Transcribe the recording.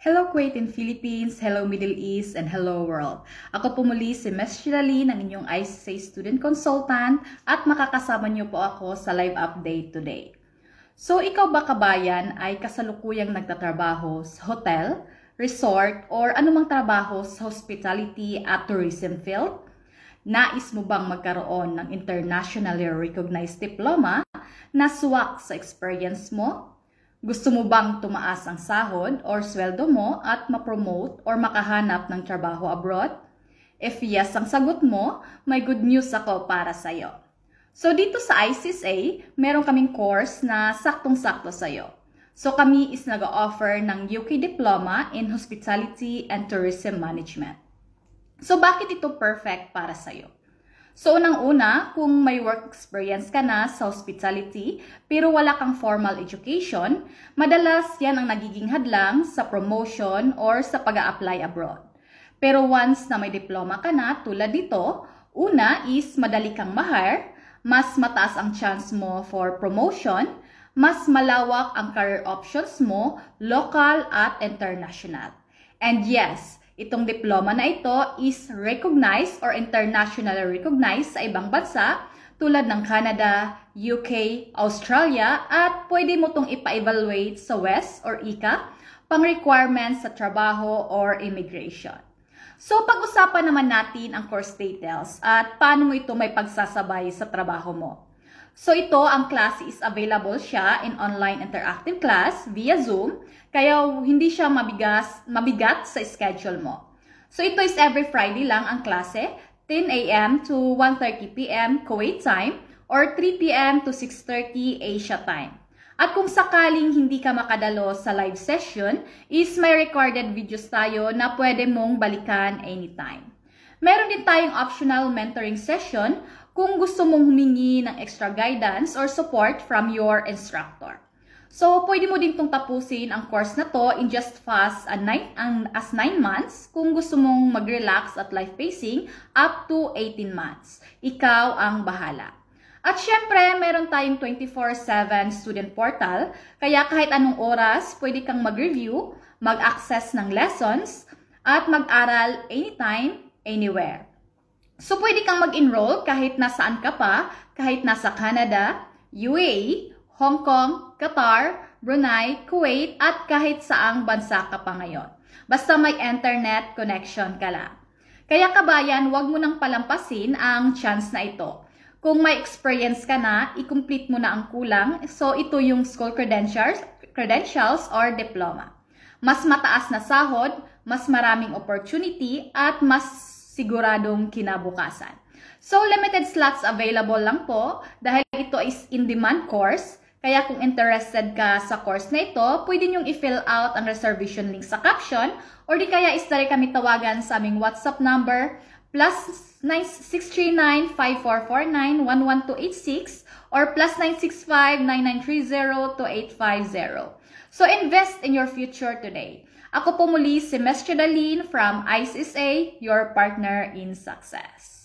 Hello Kuwait and Philippines, hello Middle East, and hello world. Ako po muli si Ms. Shirley ng inyong ICSA Student Consultant at makakasama niyo po ako sa live update today. So ikaw ba kabayan ay kasalukuyang nagtatrabaho sa hotel, resort, or anumang trabaho sa hospitality at tourism field? Nais mo bang magkaroon ng internationally recognized diploma na swak sa experience mo? Gusto mo bang tumaas ang sahod or sweldo mo at ma-promote or makahanap ng trabaho abroad? If yes ang sagot mo, may good news ako para sa'yo. So dito sa ICSA, meron kaming course na saktong-sakto sa'yo. So kami is nag-offer ng UK Diploma in Hospitality and Tourism Management. So bakit ito perfect para sa'yo? So unang-una, kung may work experience ka na sa hospitality pero wala kang formal education, madalas yan ang nagiging hadlang sa promotion or sa pag-a-apply abroad. Pero once na may diploma ka na tulad dito, una is madali kang ma-hire, mas mataas ang chance mo for promotion, mas malawak ang career options mo, local at international. And yes, itong diploma na ito is recognized or internationally recognized sa ibang bansa tulad ng Canada, UK, Australia at pwede mo itong ipa-evaluate sa WES or ICA pang requirements sa trabaho or immigration. So pag-usapan naman natin ang course details at paano mo ito may pagsasabay sa trabaho mo. So ito, ang klase is available siya in online interactive class via Zoom, kaya hindi siya mabigat sa schedule mo. So ito is every Friday lang ang klase, 10 a.m. to 1:30 p.m. Kuwait time or 3 p.m. to 6:30 Asia time. At kung sakaling hindi ka makadalo sa live session, is may recorded videos tayo na pwede mong balikan anytime. Meron din tayong optional mentoring session kung gusto mong humingi ng extra guidance or support from your instructor. So, pwede mo din itong tapusin ang course na to in just fast as 9 months kung gusto mong mag-relax at life pacing up to 18 months. Ikaw ang bahala. At syempre, meron tayong 24/7 student portal, kaya kahit anong oras, pwede kang mag-review, mag-access ng lessons, at mag-aral anytime, anywhere. So, pwede kang mag-enroll kahit nasaan ka pa, kahit nasa Canada, UAE, Hong Kong, Qatar, Brunei, Kuwait, at kahit saang bansa ka pa ngayon. Basta may internet connection ka lang. Kaya kabayan, huwag mo nang palampasin ang chance na ito. Kung may experience ka na, i-complete mo na ang kulang. So, ito yung school credentials or diploma. Mas mataas na sahod, mas maraming opportunity, at mas siguradong kinabukasan. So, limited slots available lang po dahil ito is in-demand course. Kaya kung interested ka sa course na ito, pwede nyong i-fill out ang reservation link sa caption or di kaya is dali kami tawagan sa aming WhatsApp number +639-5449-11286 or +965-9930-2850. So, invest in your future today. Ako po muli si Ms. Chidalin from ICSA, your partner in success.